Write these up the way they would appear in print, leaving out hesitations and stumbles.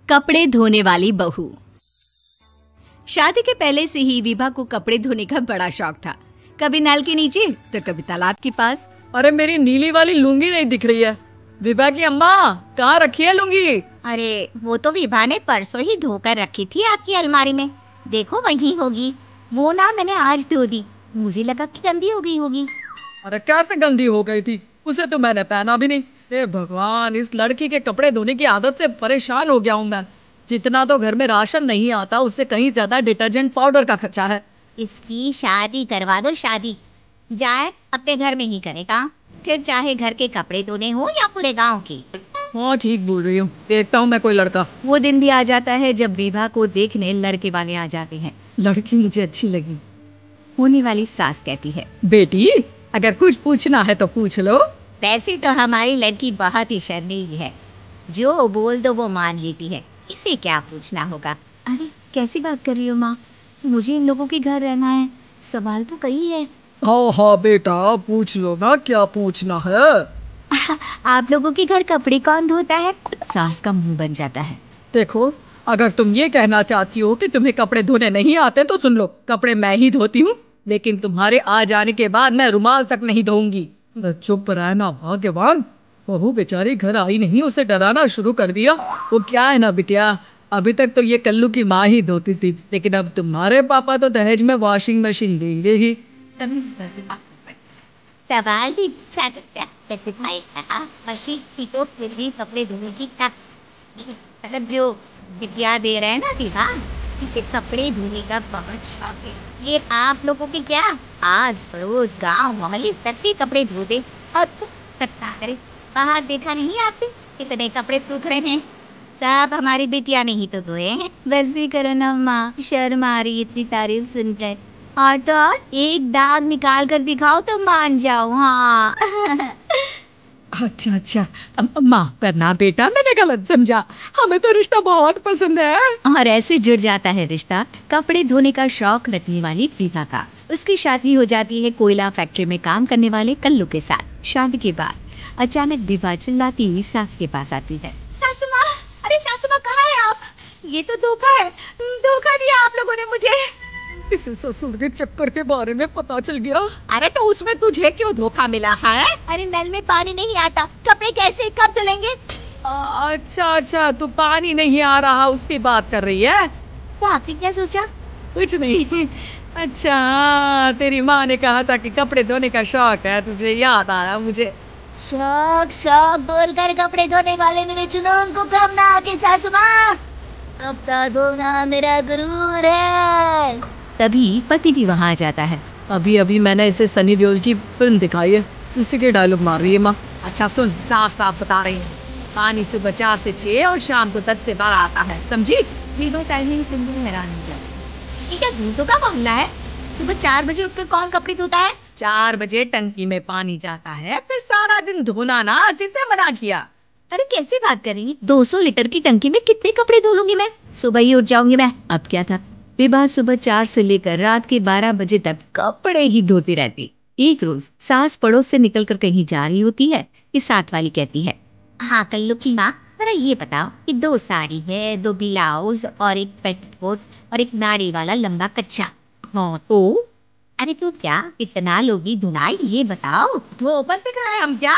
कपड़े धोने वाली बहू। शादी के पहले से ही विभा को कपड़े धोने का बड़ा शौक था। कभी नल के नीचे तो कभी तालाब के पास। अरे मेरी नीली वाली लुंगी नहीं दिख रही है। विभा की अम्मा, कहाँ रखी है लुंगी? अरे वो तो विभा ने परसों ही धोकर रखी थी आपकी अलमारी में, देखो वहीं होगी। वो ना मैंने आज धो दी, मुझे लगा कि गंदी हो गई होगी। अरे कैसे गंदी हो गई थी? उसे तो मैंने पहना भी नहीं। हे भगवान, इस लड़की के कपड़े धोने की आदत से परेशान हो गया हूँ मैं। जितना तो घर में राशन नहीं आता, उससे कहीं ज्यादा डिटर्जेंट पाउडर का खर्चा है। इसकी शादी करवा दो, शादी जाए अपने घर में ही करेगा, फिर चाहे घर के कपड़े धोने हो या पूरे गांव के। हाँ ठीक बोल रही हूँ, देखता हूँ मैं कोई लड़का। वो दिन भी आ जाता है जब विभा को देखने लड़के वाले आ जाते हैं। लड़की मुझे अच्छी लगी। होने वाली सास कहती है, बेटी अगर कुछ पूछना है तो पूछ लो। वैसे तो हमारी लड़की बहुत ही शर्मीली है, जो बोल दो वो मान लेती है, इसे क्या पूछना होगा। अरे कैसी बात कर रही हो माँ, मुझे इन लोगों के घर रहना है, सवाल तो कई है। हाँ हाँ बेटा, पूछ लो ना, क्या पूछना है। आप लोगों के घर कपड़े कौन धोता है? सास का मुंह बन जाता है। देखो, अगर तुम ये कहना चाहती हो कि तुम्हें कपड़े धोने नहीं आते तो सुन लो, कपड़े मैं ही धोती हूँ, लेकिन तुम्हारे आ जाने के बाद मैं रुमाल तक नहीं धोऊंगी। चुप रहना भाग्यवान। बहू बेचारी घर आई नहीं, उसे डराना शुरू कर दिया। वो क्या है ना बिटिया, अभी तक तो ये कल्लू की माँ ही धोती थी, लेकिन अब तुम्हारे पापा तो दहेज में वॉशिंग मशीन देंगे ही। सवाल भी मशीन की तो फिर भी कपड़े धोने की मतलब जो विद्या दे रहे हैं ना विभा, कपड़े धोने का बहुत शौक है। ये आप लोगों के क्या आज पड़ोस गाँव मोहल्ले सबके कपड़े धो दे और सकता करे। बाहर देखा नहीं आपने कितने कपड़े सूख रहे हैं? सब हमारी बेटिया ने ही तो धोए हैं। बस भी करो ना माँ, शर्म आ रही इतनी तारीफ सुनकर। और तो और एक दाग निकाल कर दिखाओ तो मान जाओ। हाँ अच्छा अच्छा, माफ करना बेटा, मैंने गलत समझा। हमें तो रिश्ता बहुत पसंद है। और ऐसे जुड़ जाता है रिश्ता कपड़े धोने का शौक रखने वाली विभा का। उसकी शादी हो जाती है कोयला फैक्ट्री में काम करने वाले कल्लू के साथ। शादी के बाद अचानक विभा चिल्लाती हुई सास के पास आती है। सासू माँ, अरे सासू माँ कहाँ है आप? ये तो धोखा है, धोखा दिया आप लोगों ने मुझे। इसे ससुर के चक्कर के बारे में पता चल गया। अरे तो उसमें तुझे क्यों धोखा मिला है? अरे नल में पानी नहीं आता, कपड़े कैसे कब धुलेंगे? अच्छा अच्छा, तो पानी नहीं आ रहा उसकी बात कर रही है। तो आपने क्या सोचा? कुछ नहीं। अच्छा, तेरी माँ ने कहा था कि कपड़े धोने का शौक है, तुझे याद आया मुझे। शौक शौक बोलकर कपड़े धोने वाले मेरे जुनून को कम ना आके सासू माँ, कपड़ा धोना मेरा गुरूर है। तभी पति भी वहाँ आ जाता है। अभी अभी मैंने इसे सनी देओल की फिल्म दिखाई है, उसी के डायलॉग मार रही है माँ। अच्छा सुन, साफ साफ बता रही है, पानी सुबह 4 से 6 और शाम को 10 से 12 आता है, समझी? टाइमिंग सुन हैरान हो जाए। ये क्या धूतों का मामला है? सुबह 4 बजे उठकर कौन कपड़े धोता है? 4 बजे टंकी में पानी जाता है, फिर सारा दिन धोना ना, जिसे मना किया। अरे कैसे बात कर रही है? 200 लीटर की टंकी में कितने कपड़े धो लूंगी मैं? सुबह ही उठ जाऊंगी मैं। अब क्या था, विभा सुबह 4 से लेकर रात के 12 बजे तक कपड़े ही धोती रहती। एक रोज सास पड़ोस से निकलकर कहीं जा रही होती है कि साथ वाली कहती है, हाँ कल्लू की माँ, जरा ये बताओ कि 2 साड़ी है, 2 ब्लाउज और एक पेटीकोट और एक नाड़ी वाला लंबा कच्चा। हाँ तो अरे तू क्या कितना लोगी धुलाई, ये बताओ। वो बंद कराए हम क्या?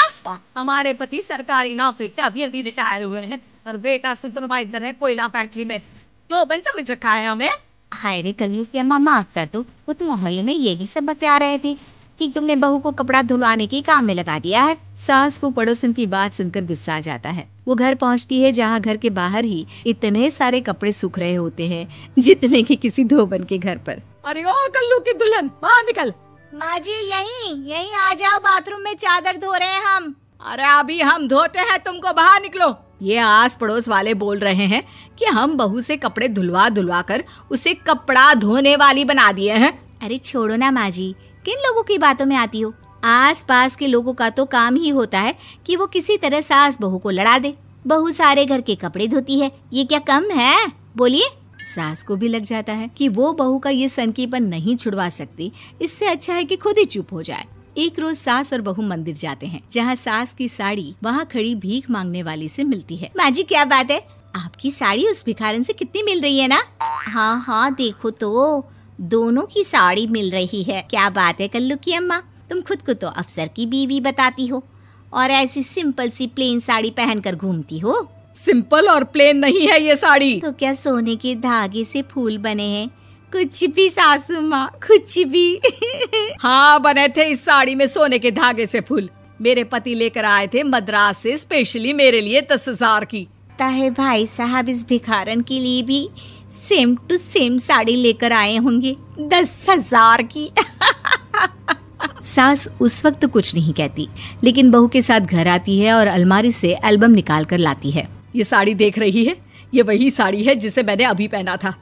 हमारे पति सरकारी नौकरी से अभी रिटायर हुए हैं और बेटा सुपरवाइजर है कोयला फैक्ट्री में। तो बंद समझ रखा है हमें। हाय रे कल्लू की अम्मा, माफ कर दो, वो तो मोहल्ले में ये भी सब बता रहे थे कि तुमने बहू को कपड़ा धुलवाने के काम में लगा दिया है। सास को पड़ोसन की बात सुनकर गुस्सा आ जाता है। वो घर पहुंचती है जहां घर के बाहर ही इतने सारे कपड़े सूख रहे होते हैं जितने कि किसी धोबन के घर पर। अरे ओ कल्लू की दुल्हन, बाहर निकल। माँ जी यहीं आ जाओ, बाथरूम में चादर धो रहे हैं हम। अरे अभी हम धोते हैं, तुमको बाहर निकलो। ये आस पड़ोस वाले बोल रहे हैं कि हम बहू से कपड़े धुलवा कर उसे कपड़ा धोने वाली बना दिए हैं। अरे छोड़ो ना माँ जी, किन लोगों की बातों में आती हो? आस पास के लोगों का तो काम ही होता है कि वो किसी तरह सास बहू को लड़ा दे। बहू सारे घर के कपड़े धोती है, ये क्या कम है? बोलिए। सास को भी लग जाता है कि वो बहू का ये सनकीपन नहीं छुड़वा सकती, इससे अच्छा है कि खुद ही चुप हो जाए। एक रोज सास और बहू मंदिर जाते हैं, जहाँ सास की साड़ी वहाँ खड़ी भीख मांगने वाली से मिलती है। माँ जी क्या बात है, आपकी साड़ी उस भिखारन से कितनी मिल रही है ना? हाँ हाँ देखो तो, दोनों की साड़ी मिल रही है। क्या बात है कल्लू की अम्मा, तुम खुद को तो अफसर की बीवी बताती हो और ऐसी सिंपल सी प्लेन साड़ी पहनकर घूमती हो। सिंपल और प्लेन नहीं है ये साड़ी। तो क्या सोने के धागे से फूल बने हैं? कुछ भी सासू माँ, कुछ भी। हाँ बने थे इस साड़ी में सोने के धागे से फूल। मेरे पति लेकर आए थे मद्रास से स्पेशली मेरे लिए 10,000 की। ताहे भाई साहब इस भिखारन के लिए भी सेम टू सेम साड़ी लेकर आए होंगे 10,000 की। सास उस वक्त तो कुछ नहीं कहती, लेकिन बहू के साथ घर आती है और अलमारी से एल्बम निकाल कर लाती है। ये साड़ी देख रही है, ये वही साड़ी है जिसे मैंने अभी पहना था।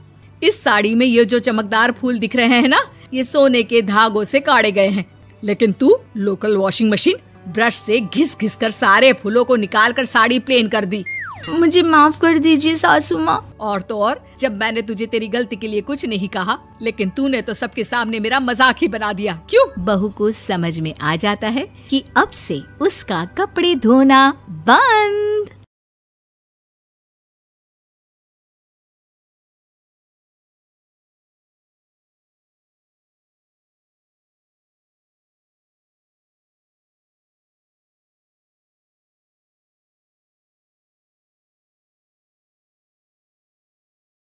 इस साड़ी में ये जो चमकदार फूल दिख रहे हैं ना, ये सोने के धागों से काटे गए हैं। लेकिन तू लोकल वॉशिंग मशीन ब्रश से घिस घिस कर सारे फूलों को निकाल कर साड़ी प्लेन कर दी। मुझे माफ कर दीजिए सासू माँ। और तो और, जब मैंने तुझे तेरी गलती के लिए कुछ नहीं कहा, लेकिन तूने तो सबके सामने मेरा मजाक ही बना दिया। क्यों? बहू को समझ में आ जाता है कि अब से उसका कपड़े धोना बंद।